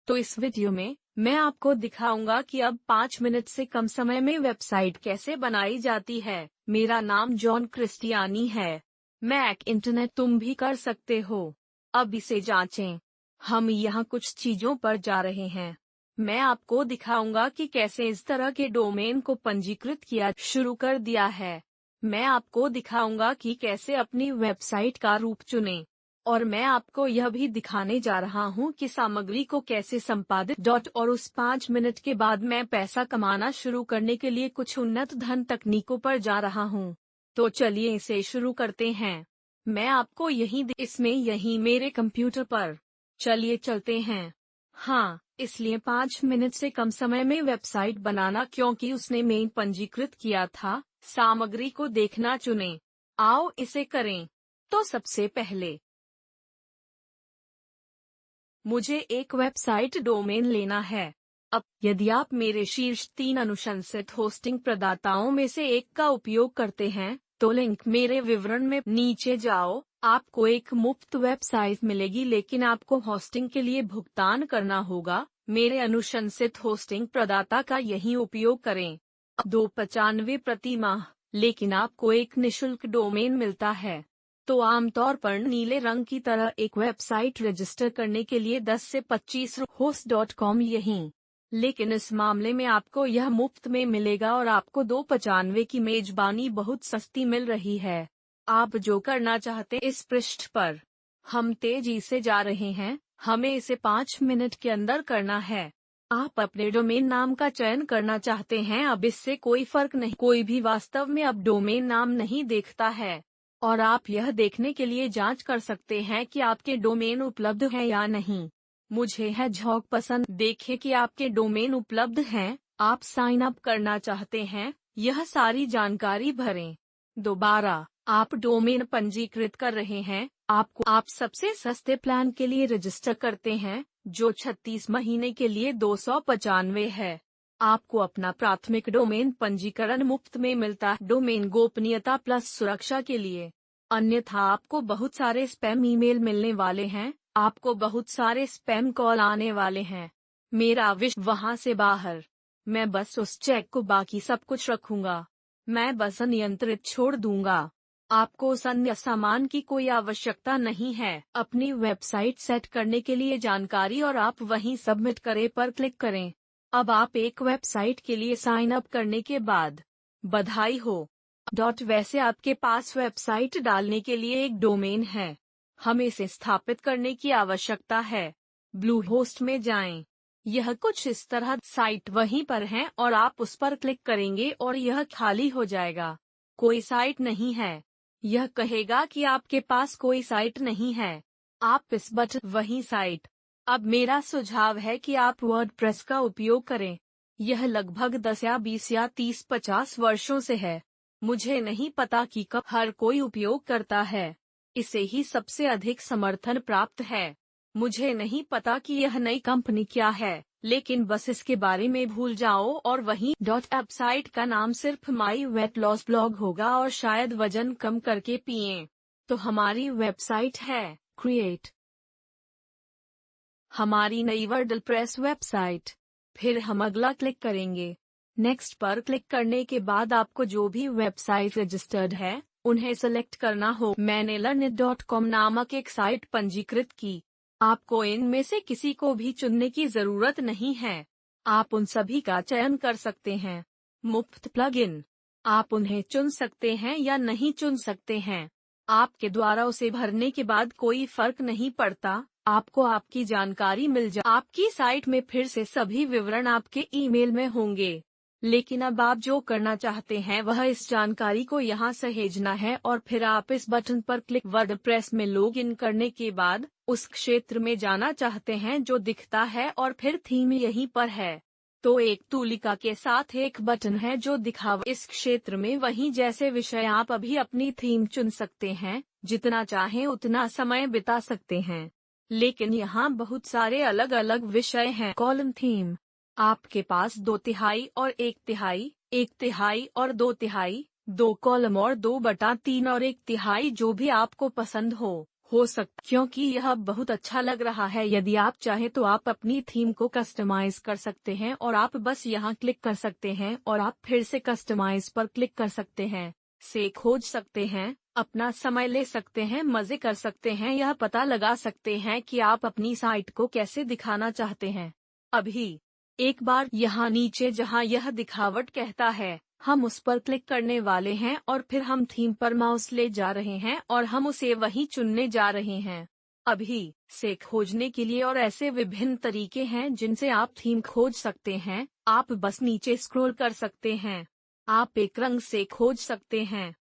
तो इस वीडियो में मैं आपको दिखाऊंगा कि अब 5 मिनट से कम समय में वेबसाइट कैसे बनाई जाती है। मेरा नाम जॉन क्रिस्टियानी है। मैक इंटरनेट तुम भी कर सकते हो। अब इसे जांचें। हम यहाँ कुछ चीजों पर जा रहे हैं। मैं आपको दिखाऊंगा कि कैसे इस तरह के डोमेन को पंजीकृत किया शुरू कर दिया है। मैं आपको दिखाऊंगा कि कैसे अपनी वेबसाइट का रूप चुनें। और मैं आपको यह भी दिखाने जा रहा हूं कि सामग्री को कैसे संपादित और उस 5 मिनट के बाद मैं पैसा कमाना शुरू करने के लिए कुछ उन्नत धन तकनीकों पर जा रहा हूं। तो चलिए इसे शुरू करते हैं। मैं आपको यहीं मेरे कंप्यूटर पर। चलिए चलते हैं। हाँ, इसलिए 5 मिनट से कम समय में वेबसाइट बनाना क्योंकि उसने मेन पंजीकृत किया था। सामग्री को देखना चुनें। आओ इसे करें। तो सबसे पहले मुझे एक वेबसाइट डोमेन लेना है। अब यदि आप मेरे शीर्ष 3 अनुशंसित होस्टिंग प्रदाताओं में से एक का उपयोग करते हैं, तो लिंक मेरे विवरण में नीचे जाओ। आपको एक मुफ्त वेबसाइट मिलेगी, लेकिन आपको होस्टिंग के लिए भुगतान करना होगा। मेरे अनुशंसित होस्टिंग प्रदाता का यही उपयोग करें। 2.95 प्रति माह, लेकिन आपको एक निशुल्क डोमेन मिलता है। तो आमतौर पर नीले रंग की तरह एक वेबसाइट रजिस्टर करने के लिए 10 से 25 host.com यहीं। लेकिन इस मामले में आपको यह मुफ्त में मिलेगा और आपको 2.95 की मेजबानी बहुत सस्ती मिल रही है। आप जो करना चाहते इस पृष्ठ पर। हम तेजी से जा रहे हैं। हमें इसे 5 मिनट के अंदर करना है। आप अपने डोमेन नाम का चयन करना चाहते हैं। अब इससे कोई फर्क नहीं, कोई भी वास्तव में अब डोमेन नाम नहीं देखता है। और आप यह देखने के लिए जांच कर सकते हैं कि आपके डोमेन उपलब्ध है या नहीं। मुझे है झोंक पसंद। देखें कि आपके डोमेन उपलब्ध हैं। आप साइन अप करना चाहते हैं। यह सारी जानकारी भरें। दोबारा आप डोमेन पंजीकृत कर रहे हैं। आप सबसे सस्ते प्लान के लिए रजिस्टर करते हैं, जो 36 महीने के लिए 295 है। आपको अपना प्राथमिक डोमेन पंजीकरण मुफ्त में मिलता है, डोमेन गोपनीयता प्लस सुरक्षा के लिए। अन्यथा आपको बहुत सारे स्पैम ईमेल मिलने वाले हैं। आपको बहुत सारे स्पैम कॉल आने वाले हैं। मेरा विषय वहां से बाहर। मैं बस उस चेक को, बाकी सब कुछ रखूंगा। मैं बस अनियंत्रित छोड़ दूंगा। आपको उस अन्य सामान की कोई आवश्यकता नहीं है। अपनी वेबसाइट सेट करने के लिए जानकारी और आप वहीं सबमिट करें पर क्लिक करें। अब आप एक वेबसाइट के लिए साइन अप करने के बाद, बधाई हो। वैसे आपके पास वेबसाइट डालने के लिए एक डोमेन है। हमें इसे स्थापित करने की आवश्यकता है। ब्लू होस्ट में जाएं। यह कुछ इस तरह साइट वहीं पर है और आप उस पर क्लिक करेंगे और यह खाली हो जाएगा। कोई साइट नहीं है। यह कहेगा कि आपके पास कोई साइट नहीं है। आप इस बटन वही साइट। अब मेरा सुझाव है कि आप वर्डप्रेस का उपयोग करें। यह लगभग 10 या 20 या 30-50 वर्षों से है। मुझे नहीं पता कि कब हर कोई उपयोग करता है। इसे ही सबसे अधिक समर्थन प्राप्त है। मुझे नहीं पता कि यह नई कंपनी क्या है, लेकिन बस इसके बारे में भूल जाओ और वहीं वेबसाइट का नाम सिर्फ माई वेट लॉस ब्लॉग होगा और शायद वजन कम करके पिएं। तो हमारी वेबसाइट है क्रिएट। हमारी नई वर्डप्रेस वेबसाइट। फिर हम अगला क्लिक करेंगे। नेक्स्ट पर क्लिक करने के बाद आपको जो भी वेबसाइट रजिस्टर्ड है, उन्हें सेलेक्ट करना हो। मैंने learnit.com नामक एक साइट पंजीकृत की। आपको इनमें से किसी को भी चुनने की जरूरत नहीं है। आप उन सभी का चयन कर सकते हैं। मुफ्त प्लगइन। आप उन्हें चुन सकते हैं या नहीं चुन सकते हैं। आपके द्वारा उसे भरने के बाद कोई फर्क नहीं पड़ता। आपको आपकी जानकारी मिल जाए। आपकी साइट में फिर से सभी विवरण आपके ईमेल में होंगे। लेकिन अब आप जो करना चाहते हैं वह इस जानकारी को यहाँ सहेजना है और फिर आप इस बटन पर क्लिक वर्डप्रेस में लॉग इन करने के बाद उस क्षेत्र में जाना चाहते हैं जो दिखता है और फिर थीम यहीं पर है। तो एक तूलिका के साथ एक बटन है जो दिखावा इस क्षेत्र में वहीं जैसे विषय। आप अभी अपनी थीम चुन सकते हैं, जितना चाहें उतना समय बिता सकते हैं। लेकिन यहाँ बहुत सारे अलग अलग विषय हैं। Column theme. आपके पास 2/3 और 1/3, 1/3 और 2/3, 2 कॉलम और 2/3 और 1/3 जो भी आपको पसंद हो हो सकता क्योंकि यह बहुत अच्छा लग रहा है। यदि आप चाहें तो आप अपनी थीम को कस्टमाइज कर सकते हैं और आप बस यहाँ क्लिक कर सकते हैं और आप फिर से कस्टमाइज पर क्लिक कर सकते हैं, से खोज सकते हैं, अपना समय ले सकते हैं, मजे कर सकते हैं, यह पता लगा सकते हैं कि आप अपनी साइट को कैसे दिखाना चाहते हैं। अभी एक बार यहाँ नीचे जहाँ यह दिखावट कहता है, हम उस पर क्लिक करने वाले हैं और फिर हम थीम पर माउस ले जा रहे हैं और हम उसे वहीं चुनने जा रहे हैं। अभी से खोजने के लिए और ऐसे विभिन्न तरीके हैं जिनसे आप थीम खोज सकते हैं। आप बस नीचे स्क्रॉल कर सकते हैं। आप एक रंग से खोज सकते हैं।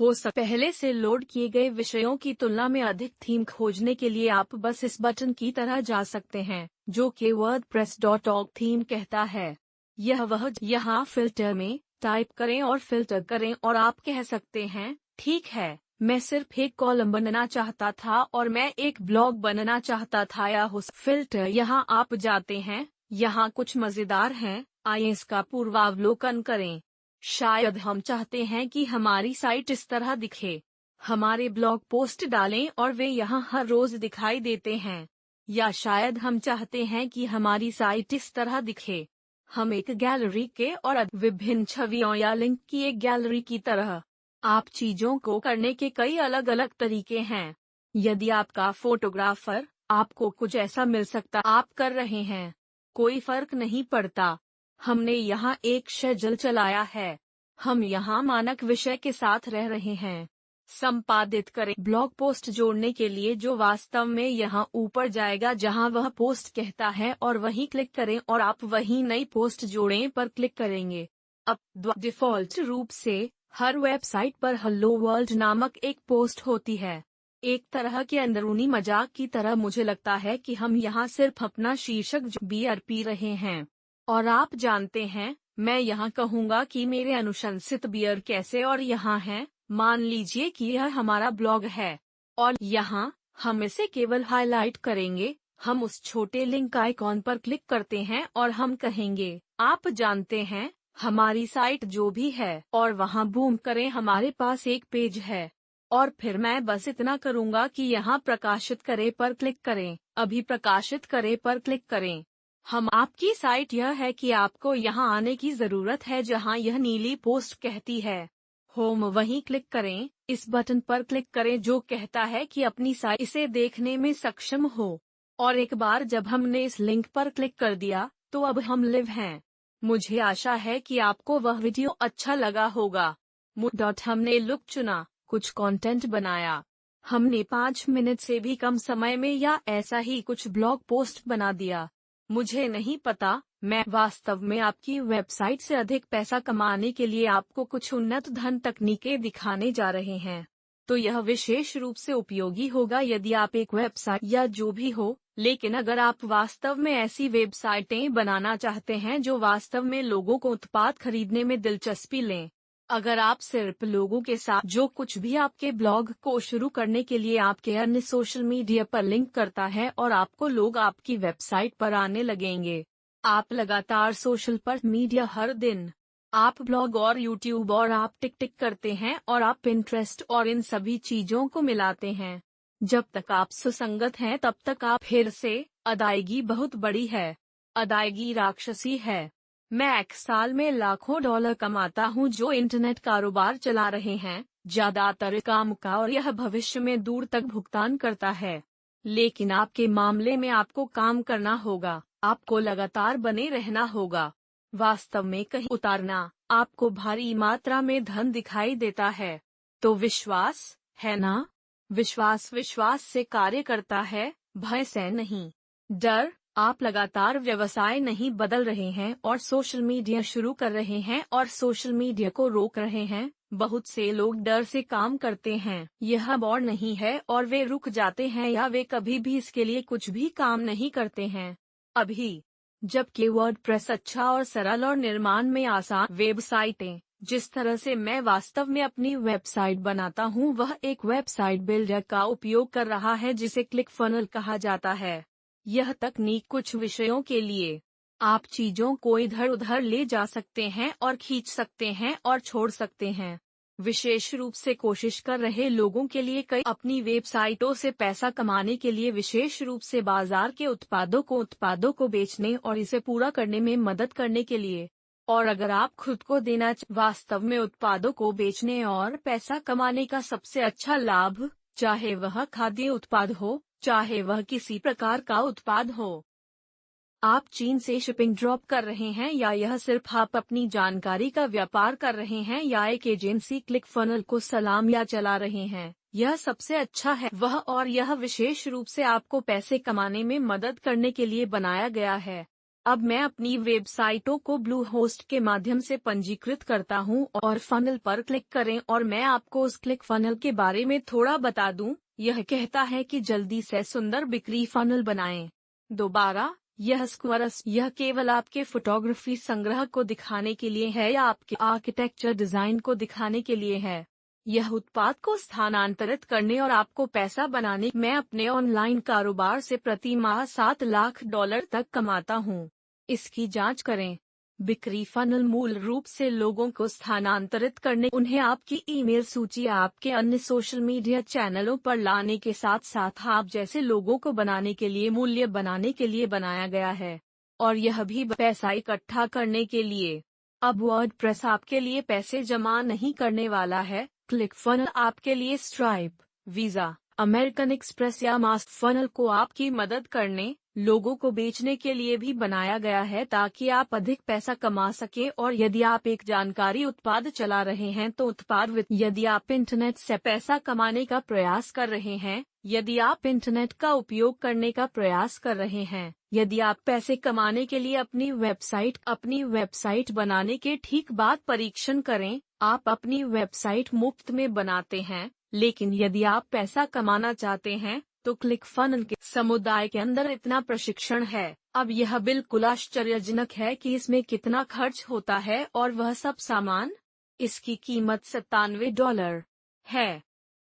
पहले से लोड किए गए विषयों की तुलना में अधिक थीम खोजने के लिए आप बस इस बटन की तरह जा सकते हैं जो कि wordpress.org थीम कहता है। यहाँ फिल्टर में टाइप करें और फिल्टर करें और आप कह सकते हैं, ठीक है, मैं सिर्फ एक कॉलम बनना चाहता था और मैं एक ब्लॉग बनना चाहता था या हो फिल्टर यहाँ आप जाते हैं। यहाँ कुछ मजेदार हैं, आइए इसका पूर्वावलोकन करें। शायद हम चाहते हैं कि हमारी साइट इस तरह दिखे। हमारे ब्लॉग पोस्ट डालें और वे यहाँ हर रोज दिखाई देते हैं। या शायद हम चाहते हैं कि हमारी साइट इस तरह दिखे। हम एक गैलरी के और विभिन्न छवियों या लिंक की एक गैलरी की तरह। आप चीजों को करने के कई अलग अलग तरीके हैं। यदि आपका फोटोग्राफर, आपको कुछ ऐसा मिल सकता आप कर रहे हैं। कोई फर्क नहीं पड़ता। हमने यहाँ एक शेड्यूल चलाया है। हम यहाँ मानक विषय के साथ रह रहे हैं। संपादित करें ब्लॉग पोस्ट जोड़ने के लिए जो वास्तव में यहाँ ऊपर जाएगा जहाँ वह पोस्ट कहता है और वहीं क्लिक करें और आप वहीं नई पोस्ट जोड़ें पर क्लिक करेंगे। अब डिफ़ॉल्ट रूप से हर वेबसाइट पर हेलो वर्ल्ड नामक एक पोस्ट होती है। एक तरह के अंदरूनी मजाक की तरह मुझे लगता है कि हम यहाँ सिर्फ अपना शीर्षक बियर पी रहे हैं। और आप जानते हैं, मैं यहाँ कहूँगा कि मेरे अनुशंसित बियर कैसे और यहाँ है। मान लीजिए कि यह हमारा ब्लॉग है और यहाँ हम इसे केवल हाईलाइट करेंगे। हम उस छोटे लिंक आइकॉन पर क्लिक करते हैं और हम कहेंगे, आप जानते हैं, हमारी साइट जो भी है और वहाँ बूम करें, हमारे पास एक पेज है। और फिर मैं बस इतना करूँगा कि यहाँ प्रकाशित करें पर क्लिक करें। अभी प्रकाशित करें पर क्लिक करें। हम आपकी साइट यह है कि आपको यहाँ आने की जरूरत है जहाँ यह नीली पोस्ट कहती है होम, वहीं क्लिक करें। इस बटन पर क्लिक करें जो कहता है कि अपनी साइट इसे देखने में सक्षम हो। और एक बार जब हमने इस लिंक पर क्लिक कर दिया तो अब हम लिव हैं। मुझे आशा है कि आपको वह वीडियो अच्छा लगा होगा। हमने लुक चुना, कुछ कंटेंट बनाया। हमने 5 मिनट से भी कम समय में या ऐसा ही कुछ ब्लॉग पोस्ट बना दिया। मुझे नहीं पता, मैं वास्तव में आपकी वेबसाइट से अधिक पैसा कमाने के लिए आपको कुछ उन्नत धन तकनीकें दिखाने जा रहे हैं। तो यह विशेष रूप से उपयोगी होगा यदि आप एक वेबसाइट या जो भी हो, लेकिन अगर आप वास्तव में ऐसी वेबसाइटें बनाना चाहते हैं जो वास्तव में लोगों को उत्पाद खरीदने में दिलचस्पी लें। अगर आप सिर्फ लोगों के साथ जो कुछ भी आपके ब्लॉग को शुरू करने के लिए आपके अन्य सोशल मीडिया पर लिंक करता है और आपको लोग आपकी वेबसाइट पर आने लगेंगे। आप लगातार सोशल पर मीडिया हर दिन, आप ब्लॉग और यूट्यूब और आप टिक करते हैं और आप पिंटरेस्ट और इन सभी चीजों को मिलाते हैं। जब तक आप सुसंगत हैं तब तक आप फिर से, अदायगी बहुत बड़ी है। अदायगी राक्षसी है। मैं एक साल में लाखों डॉलर कमाता हूं जो इंटरनेट कारोबार चला रहे हैं, ज्यादातर काम का, और यह भविष्य में दूर तक भुगतान करता है। लेकिन आपके मामले में आपको काम करना होगा, आपको लगातार बने रहना होगा। वास्तव में कहीं उतारना आपको भारी मात्रा में धन दिखाई देता है। तो विश्वास है ना? विश्वास से कार्य करता है, भय से नहीं। डर, आप लगातार व्यवसाय नहीं बदल रहे हैं और सोशल मीडिया शुरू कर रहे हैं और सोशल मीडिया को रोक रहे हैं। बहुत से लोग डर से काम करते हैं, यह बोर नहीं है, और वे रुक जाते हैं या वे कभी भी इसके लिए कुछ भी काम नहीं करते हैं। अभी जबकि वर्डप्रेस अच्छा और सरल और निर्माण में आसान वेबसाइटें, जिस तरह से मैं वास्तव में अपनी वेबसाइट बनाता हूं, वह एक वेबसाइट बिल्डर का उपयोग कर रहा है जिसे क्लिक फनल कहा जाता है। यह तकनीक कुछ विषयों के लिए आप चीजों को इधर उधर ले जा सकते हैं और खींच सकते हैं और छोड़ सकते हैं। विशेष रूप से कोशिश कर रहे लोगों के लिए कई अपनी वेबसाइटों से पैसा कमाने के लिए विशेष रूप से बाजार के उत्पादों को बेचने और इसे पूरा करने में मदद करने के लिए। और अगर आप खुद को देना वास्तव में उत्पादों को बेचने और पैसा कमाने का सबसे अच्छा लाभ, चाहे वह खाद्य उत्पाद हो, चाहे वह किसी प्रकार का उत्पाद हो। आप चीन से शिपिंग ड्रॉप कर रहे हैं या यह सिर्फ आप अपनी जानकारी का व्यापार कर रहे हैं या एक एजेंसी क्लिकफनल को सलाम या चला रहे हैं, यह सबसे अच्छा है वह और यह विशेष रूप से आपको पैसे कमाने में मदद करने के लिए बनाया गया है। अब मैं अपनी वेबसाइटों को ब्लू होस्ट के माध्यम से पंजीकृत करता हूं और फनल पर क्लिक करें और मैं आपको उस क्लिक फनल के बारे में थोड़ा बता दूं। यह कहता है कि जल्दी से सुंदर बिक्री फनल बनाएं। दोबारा, यह स्क्वायर्स यह केवल आपके फोटोग्राफी संग्रह को दिखाने के लिए है या आपके आर्किटेक्चर डिजाइन को दिखाने के लिए है। यह उत्पाद को स्थानांतरित करने और आपको पैसा बनाने। मैं अपने ऑनलाइन कारोबार से प्रति माह $7 लाख तक कमाता हूँ। इसकी जांच करें। बिक्री फनल मूल रूप से लोगों को स्थानांतरित करने, उन्हें आपकी ईमेल सूची या आपके अन्य सोशल मीडिया चैनलों पर लाने के साथ साथ आप जैसे लोगों को बनाने के लिए मूल्य बनाने के लिए बनाया गया है, और यह भी पैसा इकट्ठा करने के लिए। अब वर्डप्रेस आपके लिए पैसे जमा नहीं करने वाला है। क्लिकफनल आपके लिए स्ट्राइप, वीजा, अमेरिकन एक्सप्रेस या मास्ट फनल को आपकी मदद करने, लोगों को बेचने के लिए भी बनाया गया है ताकि आप अधिक पैसा कमा सकें। और यदि आप एक जानकारी उत्पाद चला रहे हैं तो उत्पाद यदि आप इंटरनेट से पैसा कमाने का प्रयास कर रहे हैं, यदि आप इंटरनेट का उपयोग करने का प्रयास कर रहे हैं, यदि आप पैसे कमाने के लिए अपनी वेबसाइट बनाने के ठीक बाद परीक्षण करें। आप अपनी वेबसाइट मुफ्त में बनाते हैं, लेकिन यदि आप पैसा कमाना चाहते हैं तो क्लिकफनल के समुदाय के अंदर इतना प्रशिक्षण है। अब यह बिल्कुल आश्चर्यजनक है कि इसमें कितना खर्च होता है और वह सब सामान। इसकी कीमत $97 है।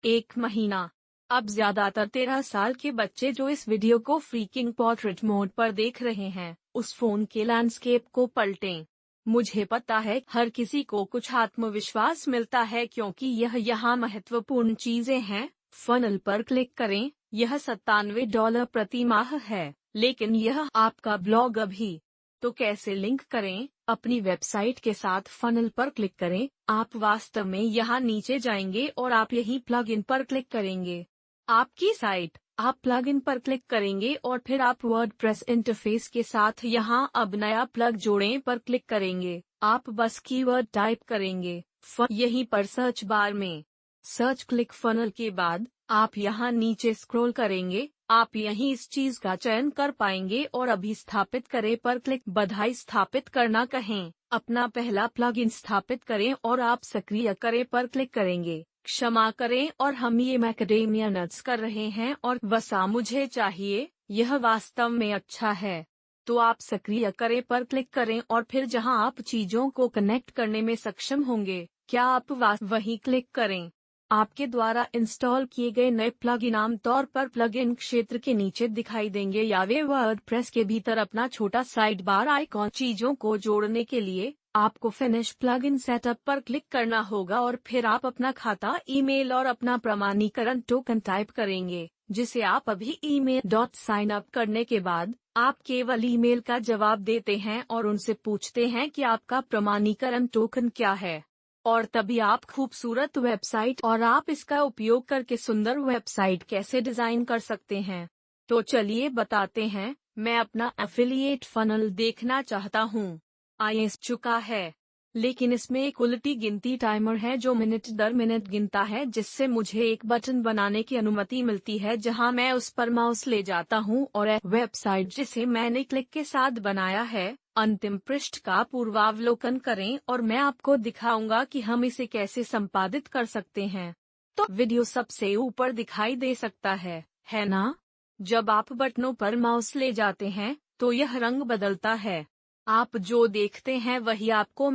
1 महीना। अब ज्यादातर 13 साल के बच्चे जो इस वीडियो को फ्रीकिंग पोर्ट्रेट मोड पर देख रहे हैं, उस फोन के लैंडस्केप को पलटें। मुझे पता है हर किसी को कुछ आत्मविश्वास मिलता है क्योंकि यह यहाँ महत्वपूर्ण चीजें हैं। फनल पर क्लिक करें। यह $97 प्रति माह है, लेकिन यह आपका ब्लॉग अभी। तो कैसे लिंक करें? अपनी वेबसाइट के साथ फनल पर क्लिक करें। आप वास्तव में यहाँ नीचे जाएंगे और आप यही प्लगइन पर क्लिक करेंगे। आपकी साइट, आप प्लगइन पर क्लिक करेंगे और फिर आप वर्डप्रेस इंटरफेस के साथ यहाँ अब नया प्लग जोड़ें पर क्लिक करेंगे। आप बस कीवर्ड टाइप करेंगे, यहीं पर सर्च बार में सर्च क्लिकफनल के बाद आप यहाँ नीचे स्क्रॉल करेंगे। आप यहीं इस चीज का चयन कर पाएंगे और अभी स्थापित करें पर क्लिक। बधाई स्थापित करना कहें, अपना पहला प्लगइन स्थापित करें और आप सक्रिय करें पर क्लिक करेंगे। क्षमा करें और हम ये मैकेडेमिया नट्स कर रहे हैं और वसा मुझे चाहिए, यह वास्तव में अच्छा है। तो आप सक्रिय करें पर क्लिक करें और फिर जहां आप चीजों को कनेक्ट करने में सक्षम होंगे, क्या आप वहीं क्लिक करें। आपके द्वारा इंस्टॉल किए गए नए प्लगइन आमतौर पर प्लगइन क्षेत्र के नीचे दिखाई देंगे या वे वर्डप्रेस के भीतर अपना छोटा साइड बार आइकॉन। चीजों को जोड़ने के लिए आपको फिनिश प्लगइन सेटअप पर क्लिक करना होगा और फिर आप अपना खाता, ईमेल और अपना प्रमाणीकरण टोकन टाइप करेंगे, जिसे आप अभी email.sign अप करने के बाद आप केवल ईमेल का जवाब देते हैं और उनसे पूछते हैं कि आपका प्रमाणीकरण टोकन क्या है। और तभी आप खूबसूरत वेबसाइट और आप इसका उपयोग करके सुंदर वेबसाइट कैसे डिजाइन कर सकते हैं। तो चलिए बताते हैं। मैं अपना एफिलिएट फनल देखना चाहता हूँ। आईएस चुका है, लेकिन इसमें एक उल्टी गिनती टाइमर है जो मिनट दर मिनट गिनता है, जिससे मुझे एक बटन बनाने की अनुमति मिलती है जहां मैं उस पर माउस ले जाता हूं और वेबसाइट जिसे मैंने क्लिक के साथ बनाया है, अंतिम पृष्ठ का पूर्वावलोकन करें और मैं आपको दिखाऊंगा कि हम इसे कैसे संपादित कर सकते हैं। तो वीडियो सबसे ऊपर दिखाई दे सकता है ना? जब आप बटनों पर माउस ले जाते हैं तो यह रंग बदलता है। आप जो देखते हैं वही आपको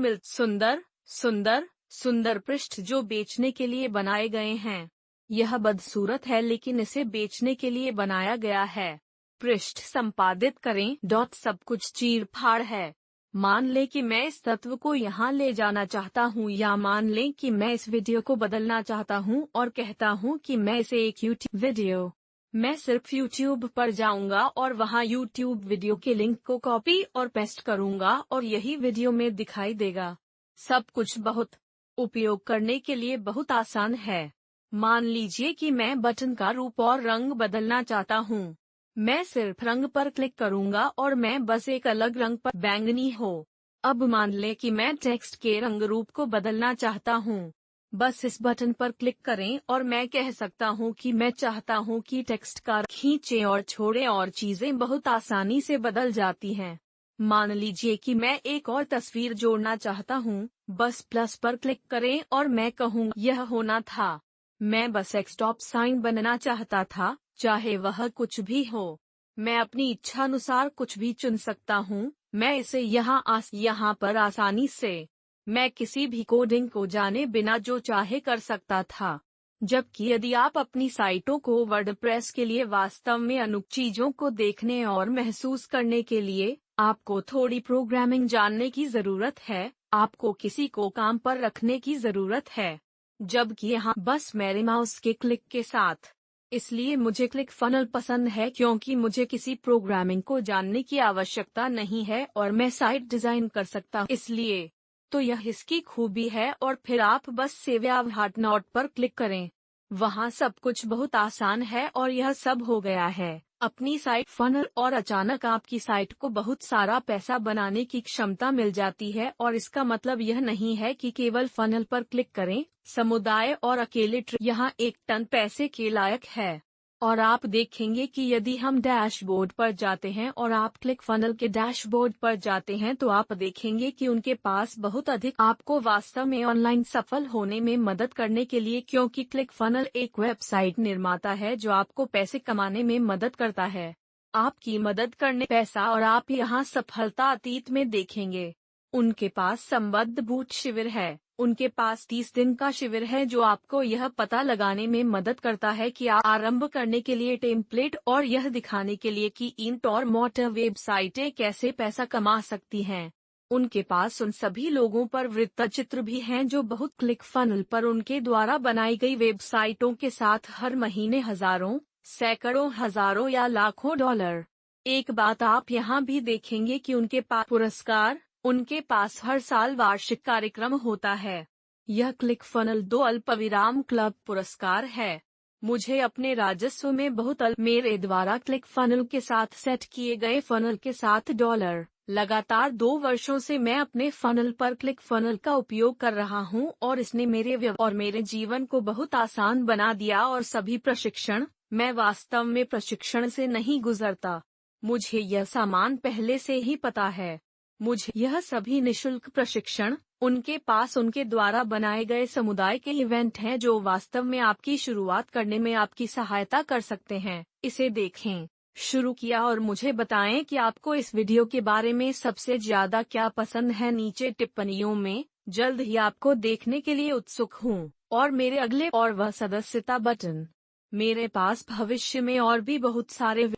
सुंदर पृष्ठ जो बेचने के लिए बनाए गए हैं। यह बदसूरत है लेकिन इसे बेचने के लिए बनाया गया है। पृष्ठ संपादित करें। सब कुछ चीर फाड़ है। मान लें कि मैं इस तत्व को यहाँ ले जाना चाहता हूँ, या मान लें कि मैं इस वीडियो को बदलना चाहता हूँ और कहता हूँ कि मैं इसे एक YouTube वीडियो। मैं सिर्फ YouTube पर जाऊंगा और वहाँ YouTube वीडियो के लिंक को कॉपी और पेस्ट करूंगा और यही वीडियो में दिखाई देगा। सब कुछ बहुत उपयोग करने के लिए बहुत आसान है। मान लीजिए कि मैं बटन का रूप और रंग बदलना चाहता हूँ। मैं सिर्फ रंग पर क्लिक करूंगा और मैं बस एक अलग रंग पर बैंगनी हो। अब मान लें कि मैं टेक्स्ट के रंग रूप को बदलना चाहता हूँ। बस इस बटन पर क्लिक करें और मैं कह सकता हूँ कि मैं चाहता हूँ कि टेक्स्ट का खींचे और छोड़े और चीजें बहुत आसानी से बदल जाती हैं। मान लीजिए कि मैं एक और तस्वीर जोड़ना चाहता हूँ। बस प्लस पर क्लिक करें और मैं कहूँ यह होना था। मैं बस एक स्टॉप साइन बनना चाहता था, चाहे वह कुछ भी हो। मैं अपनी इच्छानुसार कुछ भी चुन सकता हूँ। मैं इसे यहाँ पर आसानी से, मैं किसी भी कोडिंग को जाने बिना जो चाहे कर सकता था। जबकि यदि आप अपनी साइटों को वर्डप्रेस के लिए वास्तव में अनुक चीजों को देखने और महसूस करने के लिए आपको थोड़ी प्रोग्रामिंग जानने की जरूरत है, आपको किसी को काम पर रखने की जरूरत है। जबकि यहाँ बस मेरे माउस के क्लिक के साथ। इसलिए मुझे क्लिक फनल पसंद है क्योंकि मुझे किसी प्रोग्रामिंग को जानने की आवश्यकता नहीं है और मैं साइट डिजाइन कर सकता हूँ इसलिए। तो यह इसकी खूबी है और फिर आप बस सेव या हार्ट नोट पर क्लिक करें। वहाँ सब कुछ बहुत आसान है और यह सब हो गया है। अपनी साइट फनल और अचानक आपकी साइट को बहुत सारा पैसा बनाने की क्षमता मिल जाती है और इसका मतलब यह नहीं है कि केवल फनल पर क्लिक करें। समुदाय और अकेले यहाँ 1 टन पैसे के लायक है। और आप देखेंगे कि यदि हम डैशबोर्ड पर जाते हैं और आप क्लिक फनल के डैशबोर्ड पर जाते हैं तो आप देखेंगे कि उनके पास बहुत अधिक आपको वास्तव में ऑनलाइन सफल होने में मदद करने के लिए, क्योंकि क्लिक फनल एक वेबसाइट निर्माता है जो आपको पैसे कमाने में मदद करता है। आपकी मदद करने पैसा और आप यहाँ सफलता अतीत में देखेंगे। उनके पास संबद्ध बूट शिविर है। उनके पास 30 दिन का शिविर है जो आपको यह पता लगाने में मदद करता है कि आप आरंभ करने के लिए टेम्पलेट और यह दिखाने के लिए कि इंट और मोटर वेबसाइटें कैसे पैसा कमा सकती हैं। उनके पास उन सभी लोगों पर वृत्तचित्र भी हैं जो बहुत क्लिक फनल पर उनके द्वारा बनाई गई वेबसाइटों के साथ हर महीने हजारों, सैकड़ों, हजारों या लाखों डॉलर। एक बात आप यहाँ भी देखेंगे कि उनके पास पुरस्कार, उनके पास हर साल वार्षिक कार्यक्रम होता है। यह क्लिक फनल 2 अल्पविराम क्लब पुरस्कार है। मुझे अपने राजस्व में बहुत मेरे द्वारा क्लिक फनल के साथ सेट किए गए फनल के साथ डॉलर। लगातार 2 वर्षों से मैं अपने फनल पर क्लिक फनल का उपयोग कर रहा हूँ और इसने मेरे जीवन को बहुत आसान बना दिया और सभी प्रशिक्षण, मैं वास्तव में प्रशिक्षण से नहीं गुजरता। मुझे यह सामान पहले से ही पता है। मुझे यह सभी निशुल्क प्रशिक्षण, उनके पास उनके द्वारा बनाए गए समुदाय के इवेंट हैं जो वास्तव में आपकी शुरुआत करने में आपकी सहायता कर सकते हैं। इसे देखें, शुरू किया और मुझे बताएं कि आपको इस वीडियो के बारे में सबसे ज्यादा क्या पसंद है नीचे टिप्पणियों में। जल्द ही आपको देखने के लिए उत्सुक हूँ। और मेरे अगले और वह सदस्यता बटन। मेरे पास भविष्य में और भी बहुत सारे